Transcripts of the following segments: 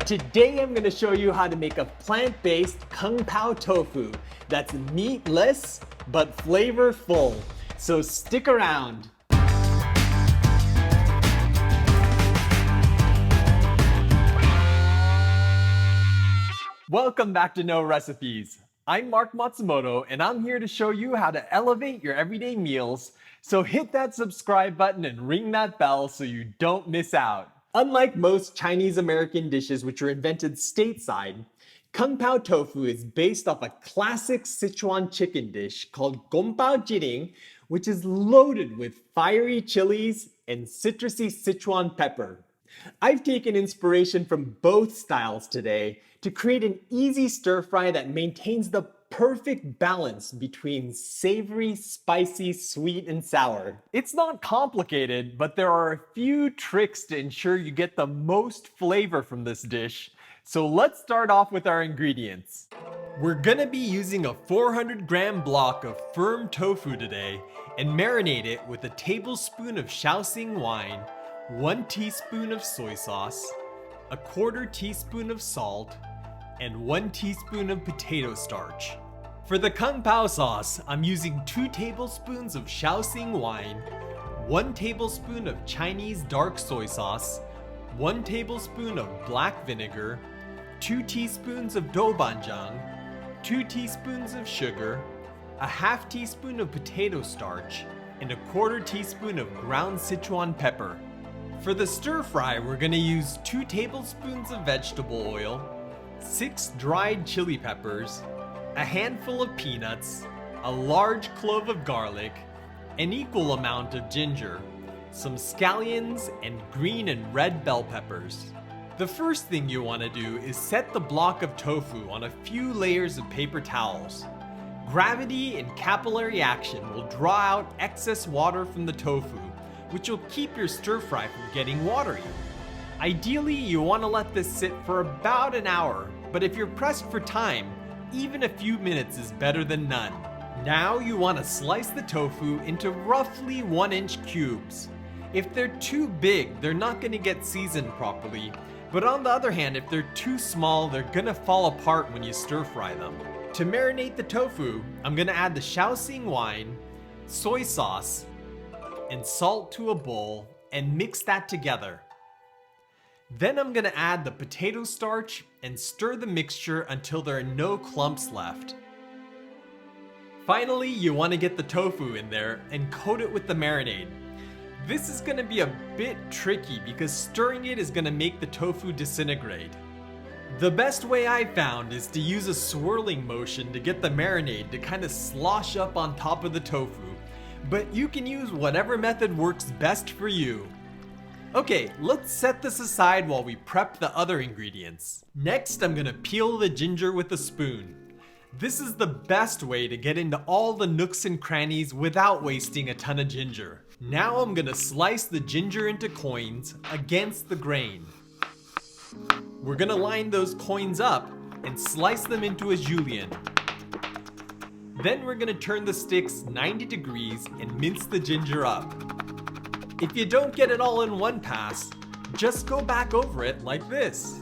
Today I'm going to show you how to make a plant-based Kung Pao Tofu that's meatless but flavorful. So stick around. Welcome back to No Recipes. I'm Mark Matsumoto and I'm here to show you how to elevate your everyday meals. So hit that subscribe button and ring that bell so you don't miss out. Unlike most Chinese American dishes which were invented stateside, Kung Pao Tofu is based off a classic Sichuan chicken dish called Kung Pao Tofu, which is loaded with fiery chilies and citrusy Sichuan pepper. I've taken inspiration from both styles today to create an easy stir fry that maintains the perfect balance between savory, spicy, sweet, and sour. It's not complicated, but there are a few tricks to ensure you get the most flavor from this dish. So let's start off with our ingredients. We're gonna be using a 400-gram block of firm tofu today and marinate it with a tablespoon of Shaoxing wine, 1 teaspoon of soy sauce, a 1/4 teaspoon of salt, and 1 teaspoon of potato starch. For the Kung Pao sauce, I'm using 2 tablespoons of Shaoxing wine, 1 tablespoon of Chinese dark soy sauce, 1 tablespoon of black vinegar, 2 teaspoons of doubanjiang, 2 teaspoons of sugar, a 1/2 teaspoon of potato starch, and a 1/4 teaspoon of ground Sichuan pepper. For the stir fry, we're gonna use 2 tablespoons of vegetable oil, 6 dried chili peppers, a handful of peanuts, a large clove of garlic, an equal amount of ginger, some scallions, and green and red bell peppers. The first thing you want to do is set the block of tofu on a few layers of paper towels. Gravity and capillary action will draw out excess water from the tofu, which will keep your stir fry from getting watery. Ideally, you want to let this sit for about an hour, but if you're pressed for time, even a few minutes is better than none. Now you want to slice the tofu into roughly 1-inch cubes. If they're too big, they're not going to get seasoned properly, but on the other hand, if they're too small, they're going to fall apart when you stir fry them. To marinate the tofu, I'm going to add the Shaoxing wine, soy sauce, and salt to a bowl and mix that together. Then I'm gonna add the potato starch and stir the mixture until there are no clumps left. Finally, you want to get the tofu in there and coat it with the marinade. This is gonna be a bit tricky because stirring it is gonna make the tofu disintegrate. The best way I found is to use a swirling motion to get the marinade to kind of slosh up on top of the tofu, but you can use whatever method works best for you. Okay, let's set this aside while we prep the other ingredients. Next, I'm gonna peel the ginger with a spoon. This is the best way to get into all the nooks and crannies without wasting a ton of ginger. Now I'm gonna slice the ginger into coins against the grain. We're gonna line those coins up and slice them into a julienne. Then we're gonna turn the sticks 90 degrees and mince the ginger up. If you don't get it all in one pass, just go back over it like this.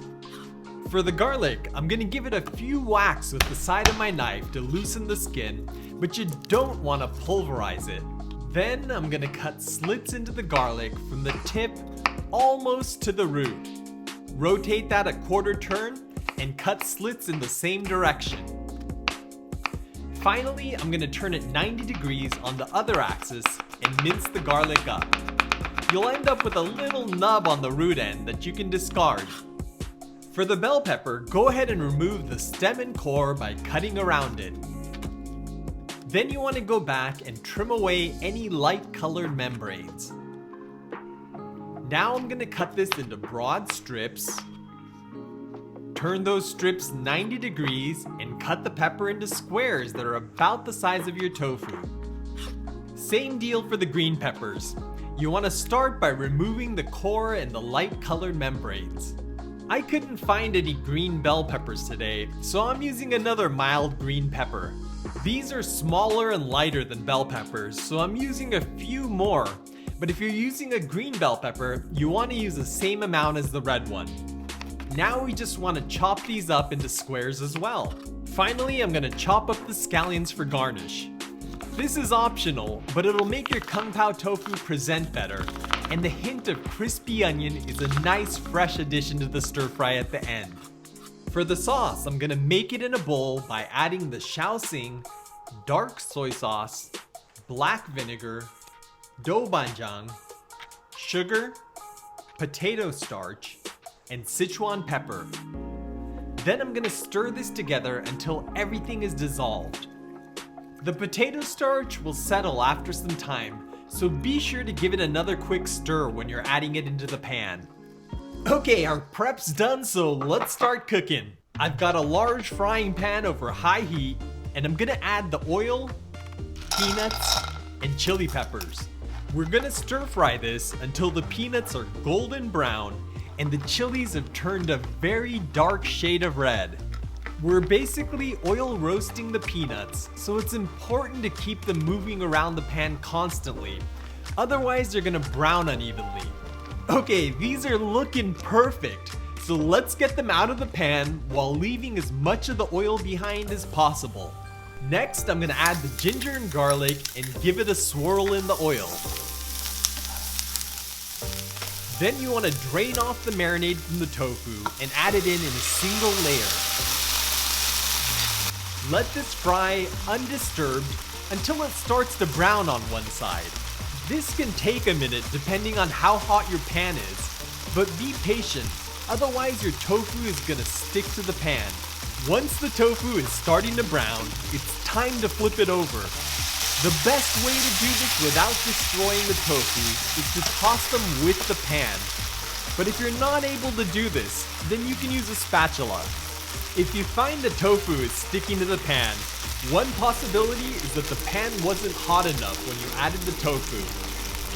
For the garlic, I'm gonna give it a few whacks with the side of my knife to loosen the skin, but you don't wanna pulverize it. Then I'm gonna cut slits into the garlic from the tip almost to the root. Rotate that a 1/4 turn and cut slits in the same direction. Finally, I'm gonna turn it 90 degrees on the other axis and mince the garlic up. You'll end up with a little nub on the root end that you can discard. For the bell pepper, go ahead and remove the stem and core by cutting around it. Then you want to go back and trim away any light colored membranes. Now I'm going to cut this into broad strips. Turn those strips 90 degrees and cut the pepper into squares that are about the size of your tofu. Same deal for the green peppers. You want to start by removing the core and the light colored membranes. I couldn't find any green bell peppers today, so I'm using another mild green pepper. These are smaller and lighter than bell peppers, so I'm using a few more. But if you're using a green bell pepper, you want to use the same amount as the red one. Now we just want to chop these up into squares as well. Finally, I'm going to chop up the scallions for garnish. This is optional, but it'll make your Kung Pao Tofu present better, and the hint of crispy onion is a nice fresh addition to the stir fry at the end. For the sauce, I'm gonna make it in a bowl by adding the Shaoxing, dark soy sauce, black vinegar, doubanjiang, sugar, potato starch, and Sichuan pepper. Then I'm gonna stir this together until everything is dissolved. The potato starch will settle after some time, so be sure to give it another quick stir when you're adding it into the pan. Okay, our prep's done, so let's start cooking. I've got a large frying pan over high heat, and I'm gonna add the oil, peanuts, and chili peppers. We're gonna stir fry this until the peanuts are golden brown and the chilies have turned a very dark shade of red. We're basically oil roasting the peanuts, so it's important to keep them moving around the pan constantly, otherwise they're gonna brown unevenly. Okay, these are looking perfect, so let's get them out of the pan while leaving as much of the oil behind as possible. Next, I'm gonna add the ginger and garlic and give it a swirl in the oil. Then you want to drain off the marinade from the tofu and add it in a single layer. Let this fry undisturbed until it starts to brown on one side. This can take a minute depending on how hot your pan is, but be patient, otherwise your tofu is gonna stick to the pan. Once the tofu is starting to brown, it's time to flip it over. The best way to do this without destroying the tofu is to toss them with the pan. But if you're not able to do this, then you can use a spatula. If you find the tofu is sticking to the pan, one possibility is that the pan wasn't hot enough when you added the tofu.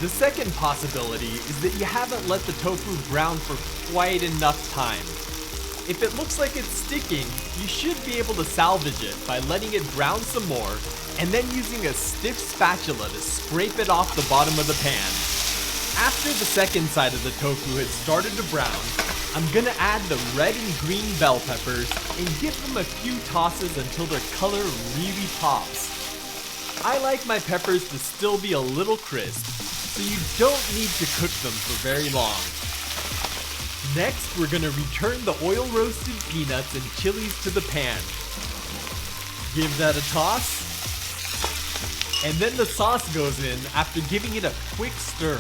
The second possibility is that you haven't let the tofu brown for quite enough time. If it looks like it's sticking, you should be able to salvage it by letting it brown some more and then using a stiff spatula to scrape it off the bottom of the pan. After the second side of the tofu has started to brown, I'm gonna add the red and green bell peppers and give them a few tosses until their color really pops. I like my peppers to still be a little crisp, so you don't need to cook them for very long. Next, we're gonna return the oil-roasted peanuts and chilies to the pan. Give that a toss, and then the sauce goes in after giving it a quick stir.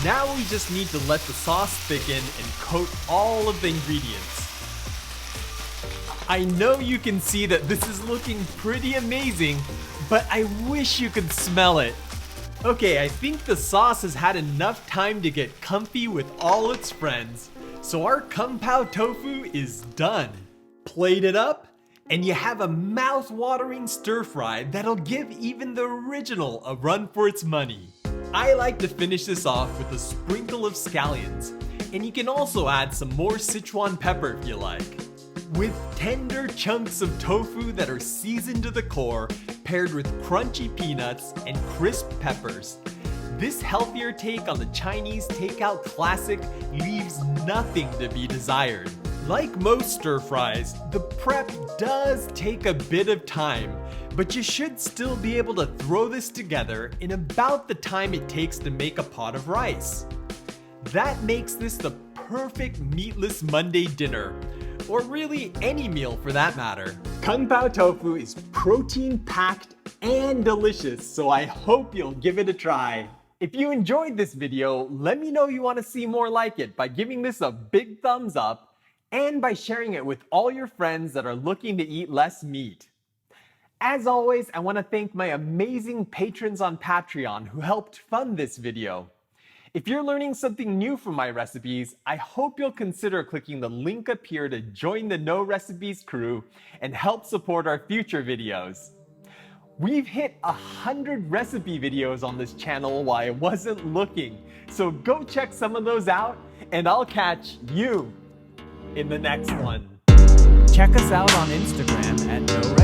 Now we just need to let the sauce thicken and coat all of the ingredients. I know you can see that this is looking pretty amazing, but I wish you could smell it. Okay, I think the sauce has had enough time to get comfy with all its friends, so our Kung Pao Tofu is done. Plate it up, and you have a mouth-watering stir-fry that'll give even the original a run for its money. I like to finish this off with a sprinkle of scallions, and you can also add some more Sichuan pepper if you like. With tender chunks of tofu that are seasoned to the core, paired with crunchy peanuts and crisp peppers, this healthier take on the Chinese takeout classic leaves nothing to be desired. Like most stir fries, the prep does take a bit of time, but you should still be able to throw this together in about the time it takes to make a pot of rice. That makes this the perfect meatless Monday dinner, or really any meal for that matter. Kung Pao Tofu is protein-packed and delicious, so I hope you'll give it a try. If you enjoyed this video, let me know you want to see more like it by giving this a big thumbs up and by sharing it with all your friends that are looking to eat less meat. As always, I want to thank my amazing patrons on Patreon who helped fund this video. If you're learning something new from my recipes, I hope you'll consider clicking the link up here to join the No Recipes crew and help support our future videos. We've hit 100 recipe videos on this channel while I wasn't looking, so go check some of those out, and I'll catch you in the next one. Check us out on Instagram at No